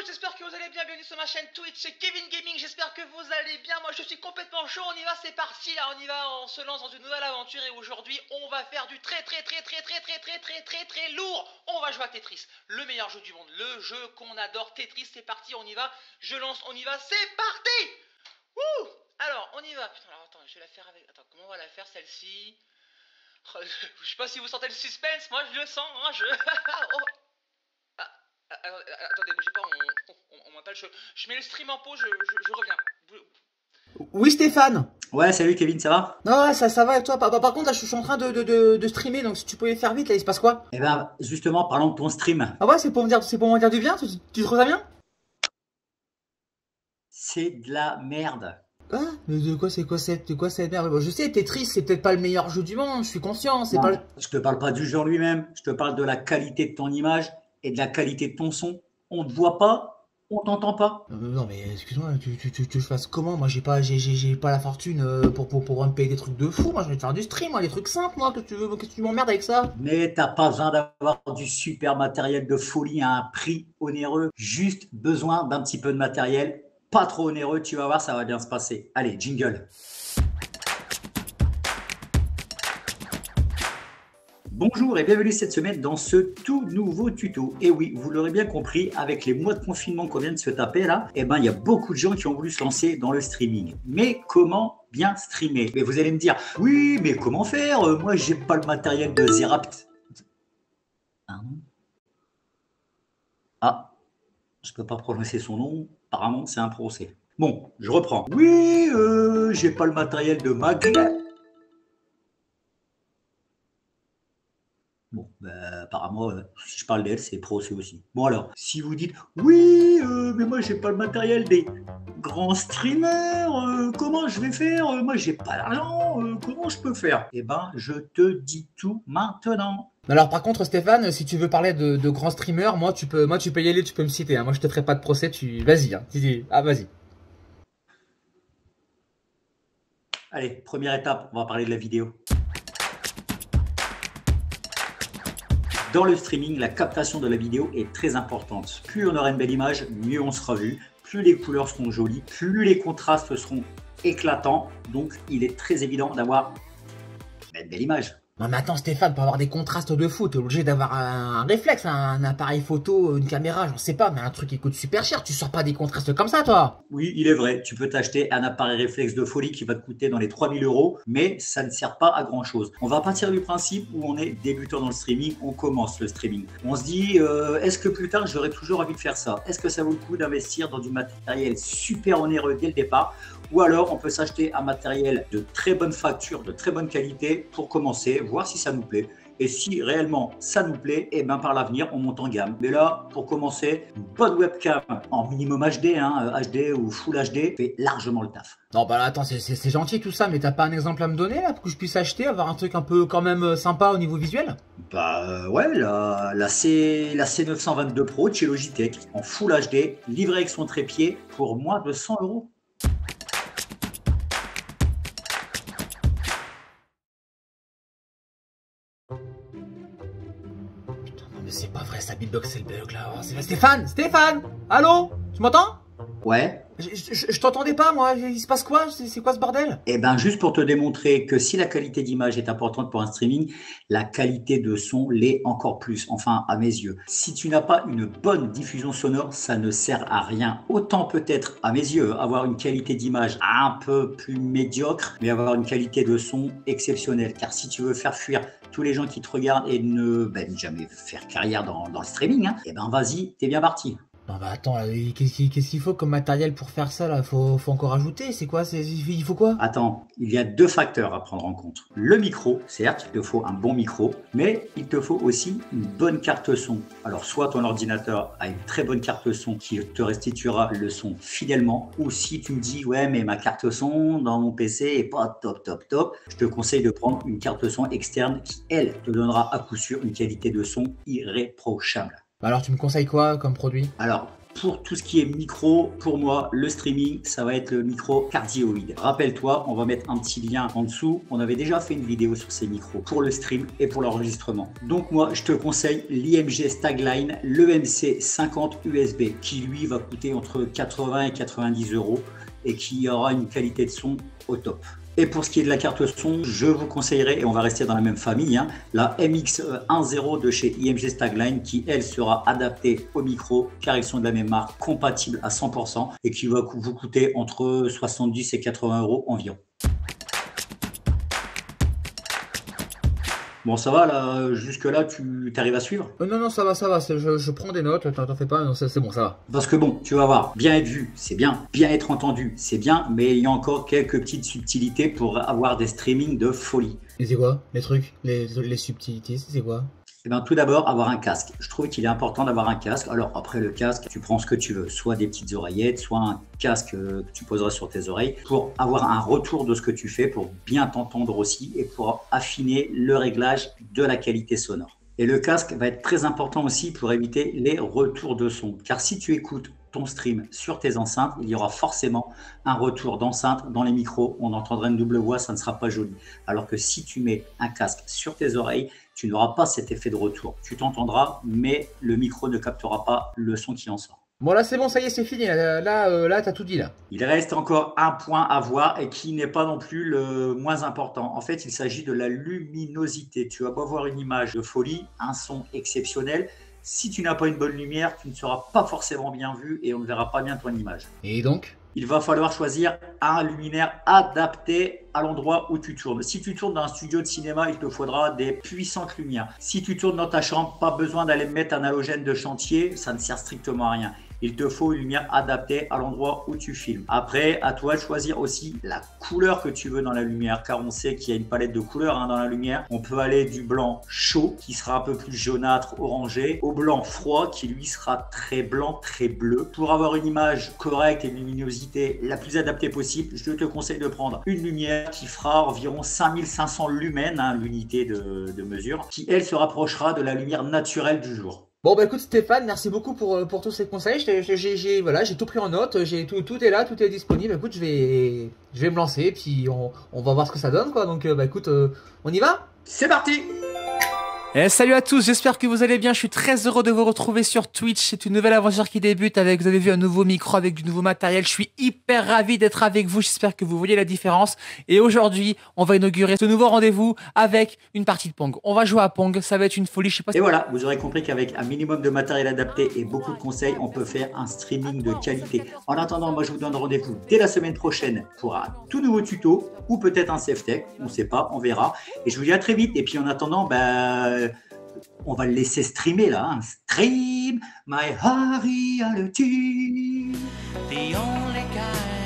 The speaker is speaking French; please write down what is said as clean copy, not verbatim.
j'espère que vous allez bien, bienvenue sur ma chaîne Twitch, c'est Kevin Gaming, j'espère que vous allez bien, moi je suis complètement chaud, on y va, c'est parti là, on y va, on se lance dans une nouvelle aventure et aujourd'hui on va faire du très lourd, on va jouer à Tetris, le meilleur jeu du monde, le jeu qu'on adore, Tetris, c'est parti, on y va, je lance, on y va, c'est parti. Wouh. Alors, on y va, putain, alors attends, je vais la faire avec, attends, comment on va la faire celle-ci? Je sais pas si vous sentez le suspense, moi je le sens, hein, oh. Attendez, bougez pas, on m'appelle, je mets le stream en pause, je reviens. Oui Stéphane. Ouais, salut Kevin, ça va? Non, ouais, ça va et toi? Par contre, là, je suis en train de streamer, donc si tu pouvais faire vite, là, il se passe quoi? Eh ben, justement, parlons de ton stream. Ah ouais, c'est pour me dire du bien? Tu trouves ça bien? C'est de la merde. Ah, mais de quoi cette merde? Bon, je sais, Tetris, c'est peut-être pas le meilleur jeu du monde, je suis conscient, c'est Non, pas le... je te parle pas du jeu en lui-même, je te parle de la qualité de ton image et de la qualité de ton son. On te voit pas, on t'entend pas. Non mais excuse-moi, tu fasses comment? Moi j'ai pas la fortune pour me payer des trucs de fou, moi je vais te faire du stream, moi, des trucs simples, moi, qu'est-ce que tu m'emmerdes avec ça? Mais t'as pas besoin d'avoir du super matériel de folie à un prix onéreux, juste besoin d'un petit peu de matériel, pas trop onéreux, tu vas voir, ça va bien se passer. Allez, jingle. Bonjour et bienvenue cette semaine dans ce tout nouveau tuto. Et oui, vous l'aurez bien compris, avec les mois de confinement qu'on vient de se taper là, eh ben, il y a beaucoup de gens qui ont voulu se lancer dans le streaming. Mais comment bien streamer? Mais vous allez me dire, oui, mais comment faire? Moi, j'ai pas le matériel de Zerapt. Ah, je peux pas prononcer son nom. Apparemment, c'est un procès. Bon, je reprends. Oui, j'ai pas le matériel de Mag. Bon, apparemment, si je parle d'elle, c'est procès aussi. Bon alors, si vous dites oui, mais moi j'ai pas le matériel des grands streamers, comment je vais faire? Moi j'ai pas d'argent, comment je peux faire? Eh ben, je te dis tout maintenant. Alors par contre Stéphane, si tu veux parler de grands streamers, moi tu peux y aller, tu peux me citer, hein. Moi je te ferai pas de procès, vas-y, hein. Ah vas-y. Allez, première étape, on va parler de la vidéo. Dans le streaming, la captation de la vidéo est très importante. Plus on aura une belle image, mieux on sera vu. Plus les couleurs seront jolies, plus les contrastes seront éclatants. Donc, il est très évident d'avoir une belle image. Non mais attends Stéphane, pour avoir des contrastes de fou, t'es obligé d'avoir un réflexe, un appareil photo, une caméra, j'en sais pas, mais un truc qui coûte super cher, tu sors pas des contrastes comme ça toi? Oui, il est vrai, tu peux t'acheter un appareil réflexe de folie qui va te coûter dans les 3000 €, mais ça ne sert pas à grand chose. On va partir du principe où on est débutant dans le streaming, on commence le streaming. On se dit, est-ce que plus tard j'aurai toujours envie de faire ça? Est-ce que ça vaut le coup d'investir dans du matériel super onéreux dès le départ? Ou alors on peut s'acheter un matériel de très bonne facture, de très bonne qualité pour commencer, voir si ça nous plaît. Et si réellement ça nous plaît, et ben par l'avenir on monte en gamme. Mais là, pour commencer, une bonne webcam en minimum HD, hein, HD ou Full HD fait largement le taf. Non bah là, attends, c'est gentil tout ça, mais t'as pas un exemple à me donner là pour que je puisse acheter, avoir un truc un peu quand même sympa au niveau visuel? Ouais, la C922 Pro de chez Logitech en Full HD, livré avec son trépied pour moins de 100 €. Non mais c'est pas vrai, ça beatbox c'est le bug là. Oh, Stéphane, allô? Tu m'entends? Ouais. Je t'entendais pas moi, il se passe quoi? C'est quoi ce bordel? Eh ben, juste pour te démontrer que si la qualité d'image est importante pour un streaming, la qualité de son l'est encore plus, enfin à mes yeux. Si tu n'as pas une bonne diffusion sonore, ça ne sert à rien. Autant peut-être, à mes yeux, avoir une qualité d'image un peu plus médiocre, mais avoir une qualité de son exceptionnelle. Car si tu veux faire fuir tous les gens qui te regardent et ne jamais faire carrière dans le streaming, hein, eh ben vas-y, t'es bien parti. Non bah attends, qu'est-ce qu'il faut comme matériel pour faire ça là? Faut encore ajouter, c'est quoi? Il faut quoi? Attends, il y a deux facteurs à prendre en compte. Le micro, certes, il te faut un bon micro, mais il te faut aussi une bonne carte son. Alors soit ton ordinateur a une très bonne carte son qui te restituera le son fidèlement, ou si tu me dis ouais mais ma carte son dans mon PC est pas top, je te conseille de prendre une carte son externe qui elle te donnera à coup sûr une qualité de son irréprochable. Alors tu me conseilles quoi comme produit? Alors, pour tout ce qui est micro, pour moi, le streaming, ça va être le micro cardioïde. Rappelle-toi, on va mettre un petit lien en dessous. On avait déjà fait une vidéo sur ces micros pour le stream et pour l'enregistrement. Donc moi, je te conseille l'IMG Stagline, l'EMC 50 USB, qui lui va coûter entre 80 et 90 euros et qui aura une qualité de son au top. Et pour ce qui est de la carte son, je vous conseillerais, et on va rester dans la même famille, hein, la MX10 de chez IMG Stagline qui, elle, sera adaptée au micro car ils sont de la même marque, compatible à 100% et qui va vous coûter entre 70 et 80 euros environ. Bon, ça va, là, jusque-là, tu arrives à suivre? Non, ça va, je prends des notes, t'en fais pas, c'est bon, ça va. Parce que bon, tu vas voir, bien être vu, c'est bien, bien être entendu, c'est bien, mais il y a encore quelques petites subtilités pour avoir des streamings de folie. Et c'est quoi, les trucs, les subtilités, c'est quoi? Eh bien, tout d'abord, avoir un casque. Je trouve qu'il est important d'avoir un casque. Alors, après le casque, tu prends ce que tu veux, soit des petites oreillettes, soit un casque que tu poseras sur tes oreilles pour avoir un retour de ce que tu fais, pour bien t'entendre aussi et pour affiner le réglage de la qualité sonore. Et le casque va être très important aussi pour éviter les retours de son. Car si tu écoutes ton stream sur tes enceintes, il y aura forcément un retour d'enceinte dans les micros. On entendra une double voix, ça ne sera pas joli. Alors que si tu mets un casque sur tes oreilles, tu n'auras pas cet effet de retour. Tu t'entendras, mais le micro ne captera pas le son qui en sort. Bon là c'est bon, ça y est, c'est fini, là t'as tout dit là. Il reste encore un point à voir et qui n'est pas non plus le moins important. En fait, il s'agit de la luminosité. Tu vas pas voir une image de folie, un son exceptionnel. Si tu n'as pas une bonne lumière, tu ne seras pas forcément bien vu et on ne verra pas bien ton image. Et donc? Il va falloir choisir un luminaire adapté à l'endroit où tu tournes. Si tu tournes dans un studio de cinéma, il te faudra des puissantes lumières. Si tu tournes dans ta chambre, pas besoin d'aller mettre un halogène de chantier, ça ne sert strictement à rien. Il te faut une lumière adaptée à l'endroit où tu filmes. Après, à toi de choisir aussi la couleur que tu veux dans la lumière, car on sait qu'il y a une palette de couleurs dans la lumière. On peut aller du blanc chaud, qui sera un peu plus jaunâtre, orangé, au blanc froid, qui lui sera très blanc, très bleu. Pour avoir une image correcte et une luminosité la plus adaptée possible, je te conseille de prendre une lumière qui fera environ 5500 lumens, hein, l'unité de mesure, qui elle se rapprochera de la lumière naturelle du jour. Bon bah écoute Stéphane, merci beaucoup pour tous ces conseils, j'ai tout pris en note, tout est là, tout est disponible, écoute je vais me lancer, puis on va voir ce que ça donne quoi, donc bah écoute, on y va? C'est parti! Salut à tous, j'espère que vous allez bien, je suis très heureux de vous retrouver sur Twitch, c'est une nouvelle aventure qui débute avec, vous avez vu, un nouveau micro avec du nouveau matériel, je suis hyper ravi d'être avec vous, j'espère que vous voyez la différence, et aujourd'hui, on va inaugurer ce nouveau rendez-vous avec une partie de Pong. On va jouer à Pong, ça va être une folie, je sais pas si... Et voilà, vous aurez compris qu'avec un minimum de matériel adapté et beaucoup de conseils, on peut faire un streaming de qualité. En attendant, moi je vous donne rendez-vous dès la semaine prochaine pour un tout nouveau tuto, ou peut-être un safe tech, on ne sait pas, on verra. Et je vous dis à très vite, et puis en attendant, on va le laisser streamer là, hein. Stream my reality. The only kind